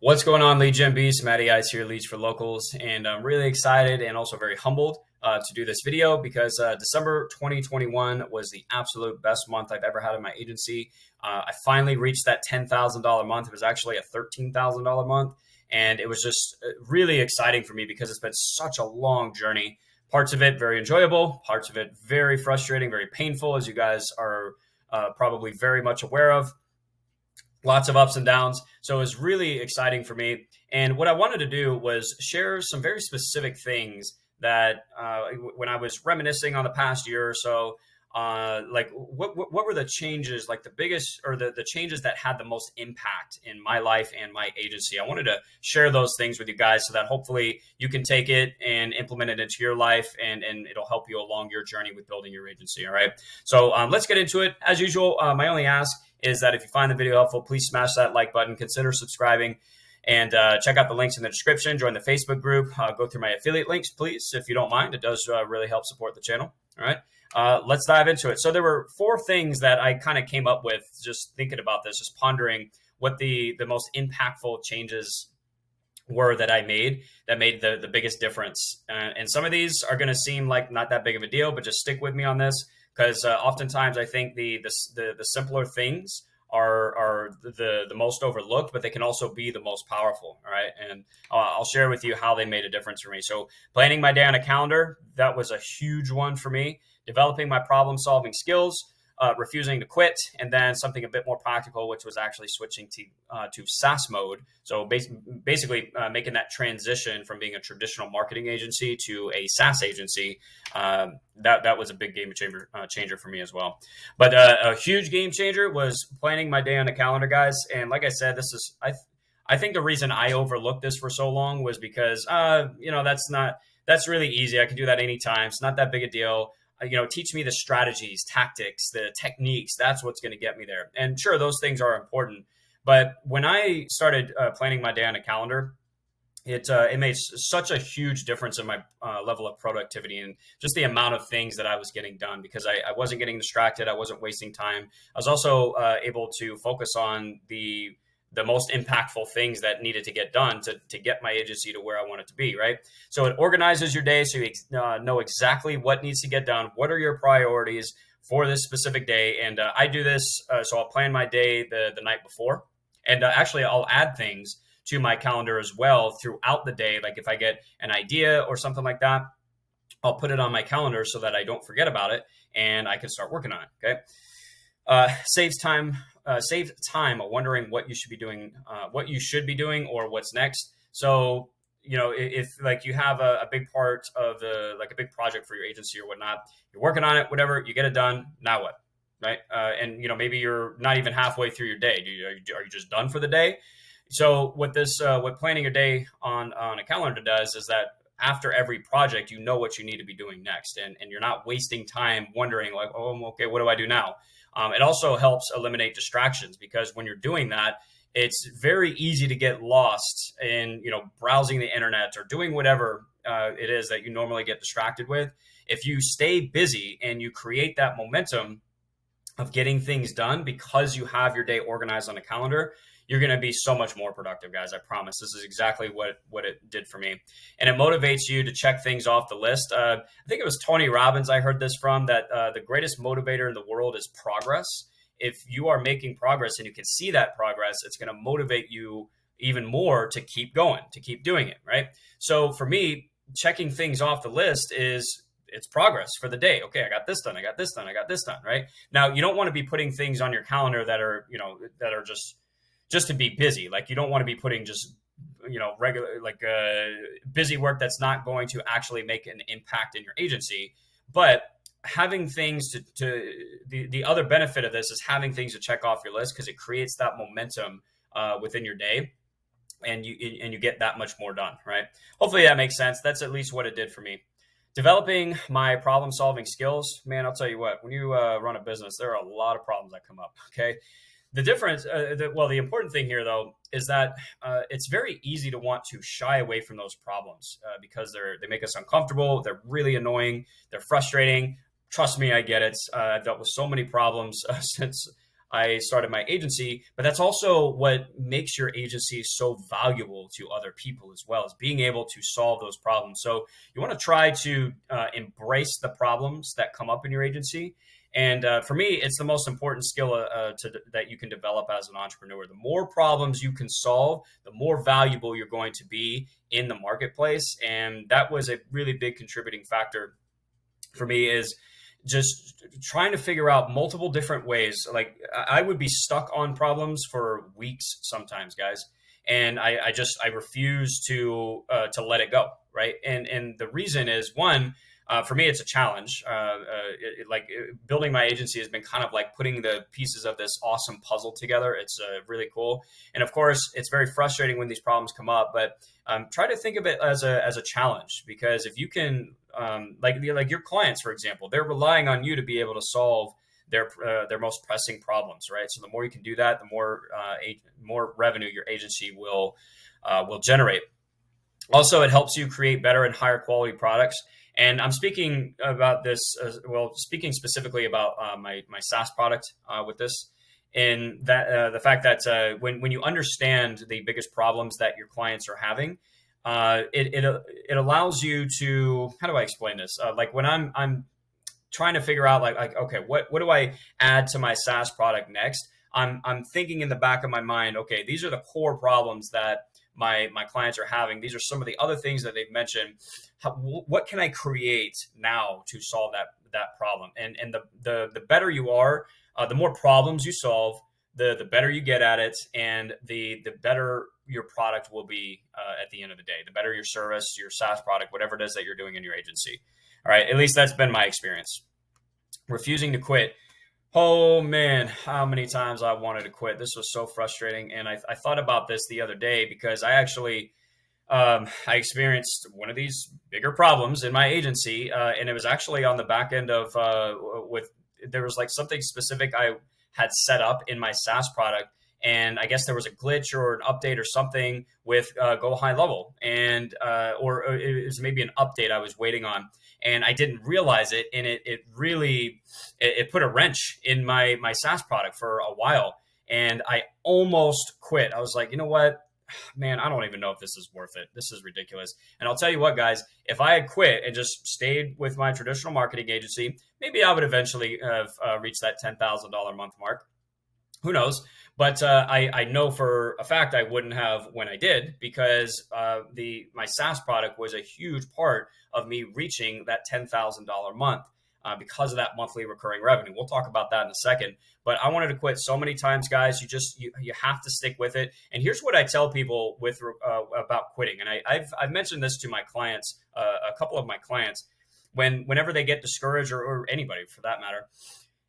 What's going on, Lead Gen Beast? Matty Ice here, Leads for Locals, and I'm really excited and also very humbled to do this video because December 2021 was the absolute best month I've ever had in my agency. I finally reached that $10,000 month. It was actually a $13,000 month, and it was just really exciting for me because it's been such a long journey. Parts of it very enjoyable, parts of it very frustrating, very painful, as you guys are probably very much aware of. Lots of ups and downs. So it was really exciting for me. And what I wanted to do was share some very specific things that when I was reminiscing on the past year or so, like what were the changes, like the biggest or the changes that had the most impact in my life and my agency. I wanted to share those things with you guys so that hopefully you can take it and implement it into your life and it'll help you along your journey with building your agency. All right. So let's get into it. As usual, my only ask is that if you find the video helpful, please smash that like button, consider subscribing, and check out the links in the description. Join the Facebook group. Go through my affiliate links, please, if you don't mind. It does really help support the channel. All right, let's dive into it. So there were 4 things that I kind of came up with just thinking about this, just pondering what the most impactful changes were that I made that made the biggest difference. And some of these are going to seem like not that big of a deal, but just stick with me on this. Because oftentimes I think the simpler things are the most overlooked, but they can also be the most powerful. All right, and I'll share with you how they made a difference for me. So planning my day on a calendar, that was a huge one for me. Developing my problem solving skills, refusing to quit, and then something a bit more practical, which was actually switching to SaaS mode. So basically making that transition from being a traditional marketing agency to a SaaS agency. That was a big game changer for me as well. But a huge game changer was planning my day on a calendar, guys. And like I said, I think the reason I overlooked this for so long was because that's really easy. I can do that anytime. It's not that big a deal. Teach me the strategies, tactics, the techniques. That's what's going to get me there. And sure, those things are important. But when I started planning my day on a calendar, it made such a huge difference in my level of productivity and just the amount of things that I was getting done because I wasn't getting distracted. I wasn't wasting time. I was also able to focus on the most impactful things that needed to get done to get my agency to where I want it to be, right? So it organizes your day so you know exactly what needs to get done. What are your priorities for this specific day? And I do this, so I'll plan my day the night before. And actually, I'll add things to my calendar as well throughout the day. Like if I get an idea or something like that, I'll put it on my calendar so that I don't forget about it and I can start working on it, okay? Saves time wondering what you should be doing, or what's next. So, if like you have a big part of a big project for your agency or whatnot, you're working on it, whatever, you get it done. Now what, right? And maybe you're not even halfway through your day. Are you just done for the day? So what planning your day on a calendar does is that after every project, you know what you need to be doing next, and you're not wasting time wondering like, oh, okay, what do I do now? It also helps eliminate distractions because when you're doing that, it's very easy to get lost in, browsing the internet or doing whatever it is that you normally get distracted with. If you stay busy and you create that momentum of getting things done because you have your day organized on a calendar, you're going to be so much more productive, guys. I promise. This is exactly what it did for me. And it motivates you to check things off the list. I think it was Tony Robbins I heard this from, that the greatest motivator in the world is progress. If you are making progress and you can see that progress, it's going to motivate you even more to keep going, to keep doing it, right? So for me, checking things off the list it's progress for the day. Okay, I got this done. I got this done. I got this done, right? Now, you don't want to be putting things on your calendar that are just to be busy. Like you don't want to be putting just, regular, busy work that's not going to actually make an impact in your agency. But having things the other benefit of this is having things to check off your list because it creates that momentum within your day and you get that much more done, right? Hopefully that makes sense. That's at least what it did for me. Developing my problem solving skills, man, I'll tell you what, when you run a business, there are a lot of problems that come up, okay? The difference, the important thing here, though, is that it's very easy to want to shy away from those problems because they make us uncomfortable. They're really annoying. They're frustrating. Trust me, I get it. I've dealt with so many problems since I started my agency, but that's also what makes your agency so valuable to other people as well, is being able to solve those problems. So you want to try to embrace the problems that come up in your agency. And for me, it's the most important skill that you can develop as an entrepreneur. The more problems you can solve, the more valuable you're going to be in the marketplace. And that was a really big contributing factor for me, is just trying to figure out multiple different ways. Like I would be stuck on problems for weeks sometimes, guys. And I refuse to let it go. Right. And the reason is, one, for me, it's a challenge. Building my agency has been kind of like putting the pieces of this awesome puzzle together. It's really cool. And of course, it's very frustrating when these problems come up, but try to think of it as a challenge, because if you can, like your clients, for example, they're relying on you to be able to solve their most pressing problems, right? So the more you can do that, the more revenue your agency will generate. Also, it helps you create better and higher quality products. And I'm speaking about this, speaking specifically about my SaaS product with this, and that the fact that when you understand the biggest problems that your clients are having, it allows you to, how do I explain this? Like when I'm trying to figure out like okay, what do I add to my SaaS product next? I'm thinking in the back of my mind, okay, these are the core problems that my clients are having. These are some of the other things that they've mentioned. What can I create now to solve that problem? And the better you are, the more problems you solve, the better you get at it, and the better your product will be at the end of the day. The better your service, your SaaS product, whatever it is that you're doing in your agency. All right, at least that's been my experience. Refusing to quit. Oh man, how many times I wanted to quit. This was so frustrating. And I thought about this the other day, because I actually, I experienced one of these bigger problems in my agency. And it was actually on the back end of, there was like something specific I had set up in my SaaS product. And I guess there was a glitch or an update or something with GoHighLevel, and or it was maybe an update I was waiting on, and I didn't realize it, and it really put a wrench in my SaaS product for a while, and I almost quit. I was like, you know what, man, I don't even know if this is worth it. This is ridiculous. And I'll tell you what, guys, if I had quit and just stayed with my traditional marketing agency, maybe I would eventually have reached that $10,000 a month mark. Who knows? But I know for a fact I wouldn't have when I did, because my SaaS product was a huge part of me reaching that $10,000 a month because of that monthly recurring revenue. We'll talk about that in a second. But I wanted to quit so many times, guys. You have to stick with it. And here's what I tell people about quitting. And I've mentioned this to my clients, a couple of my clients, whenever they get discouraged, or anybody for that matter,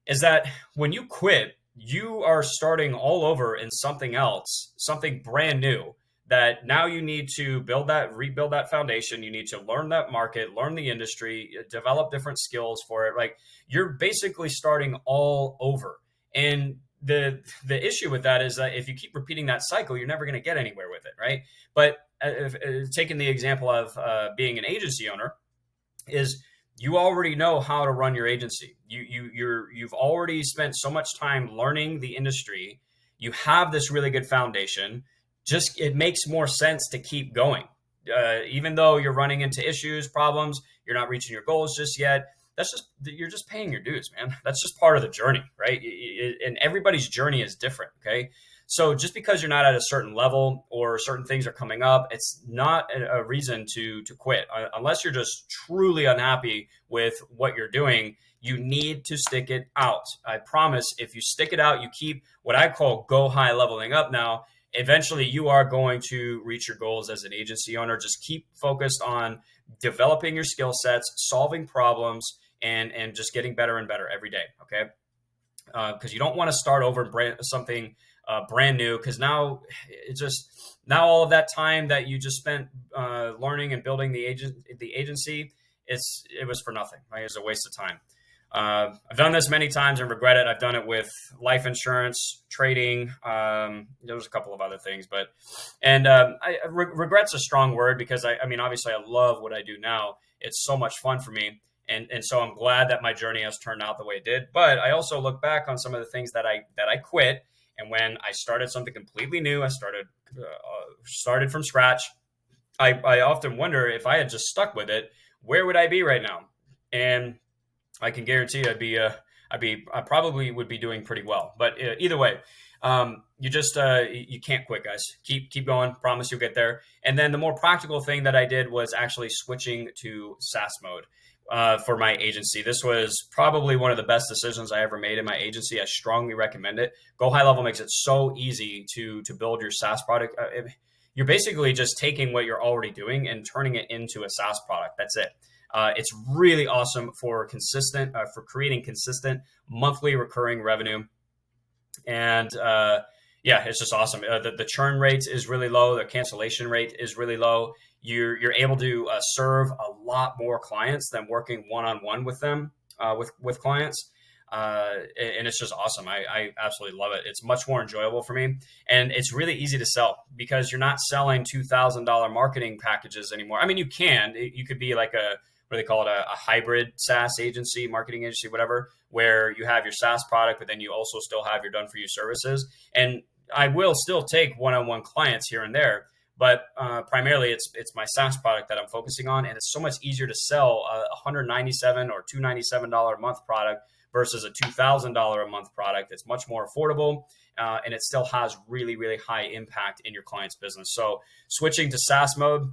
is that when you quit, you are starting all over in something else, something brand new, that now you need to rebuild that foundation. You need to learn that market, learn the industry, develop different skills for it. Like, you're basically starting all over. And the issue with that is that if you keep repeating that cycle, you're never going to get anywhere with it, right? But taking the example of being an agency owner, is you already know how to run your agency. You've already spent so much time learning the industry. You have this really good foundation. Just, it makes more sense to keep going. Even though you're running into issues, problems, you're not reaching your goals just yet. You're just paying your dues, man. That's just part of the journey, right? And everybody's journey is different. Okay. So just because you're not at a certain level or certain things are coming up, it's not a reason to quit. Unless you're just truly unhappy with what you're doing, you need to stick it out. I promise, if you stick it out, you keep what I call go high leveling up now, eventually you are going to reach your goals as an agency owner. Just keep focused on developing your skill sets, solving problems, and just getting better and better every day, okay? Because you don't want to start over something brand new, because now all of that time that you just spent learning and building the agency, it was for nothing, right? It was a waste of time. I've done this many times and regret it. I've done it with life insurance, trading. There was a couple of other things, but regret's a strong word, because I mean, obviously I love what I do now. It's so much fun for me. And so I'm glad that my journey has turned out the way it did. But I also look back on some of the things that I quit. And when I started something completely new, I started from scratch. I often wonder if I had just stuck with it, where would I be right now? And I can guarantee I probably would be doing pretty well. But either way, you can't quit, guys. Keep going. Promise you'll get there. And then the more practical thing that I did was actually switching to SaaS mode for my agency. This was probably one of the best decisions I ever made in my agency. I strongly recommend it. GoHighLevel makes it so easy to build your SaaS product. You're basically just taking what you're already doing and turning it into a SaaS product. That's it. It's really awesome for creating consistent monthly recurring revenue. And yeah, it's just awesome. The churn rate is really low. The cancellation rate is really low. You're able to serve a lot more clients than working one-on-one with them, with clients. And it's just awesome. I absolutely love it. It's much more enjoyable for me. And it's really easy to sell because you're not selling $2,000 marketing packages anymore. I mean, you could be like what do they call it, a hybrid SaaS agency, marketing agency, whatever, where you have your SaaS product, but then you also still have your done-for-you services. And I will still take one-on-one clients here and there, but primarily it's my SaaS product that I'm focusing on, and it's so much easier to sell a $197 or $297 a month product versus a $2,000 a month product. It's much more affordable, and it still has really, really high impact in your client's business. So switching to SaaS mode,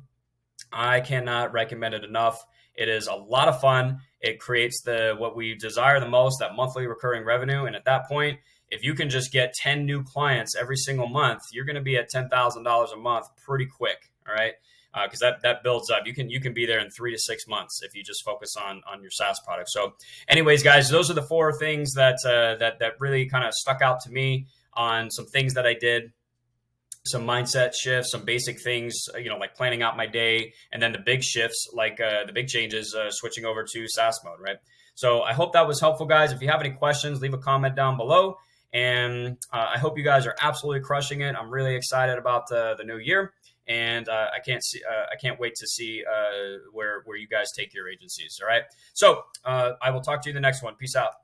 I cannot recommend it enough. It is a lot of fun. It creates what we desire the most, that monthly recurring revenue. And at that point, if you can just get 10 new clients every single month, you're going to be at $10,000 a month pretty quick. All right. Because that builds up. You can be there in 3 to 6 months if you just focus on your SaaS product. So anyways, guys, those are the 4 things that really kind of stuck out to me on some things that I did. Some mindset shifts, some basic things, like planning out my day, and then the big shifts, like the big changes, switching over to SaaS mode, right? So I hope that was helpful, guys. If you have any questions, leave a comment down below. And I hope you guys are absolutely crushing it. I'm really excited about the new year, and I can't wait to see where you guys take your agencies. All right. So I will talk to you in the next one. Peace out.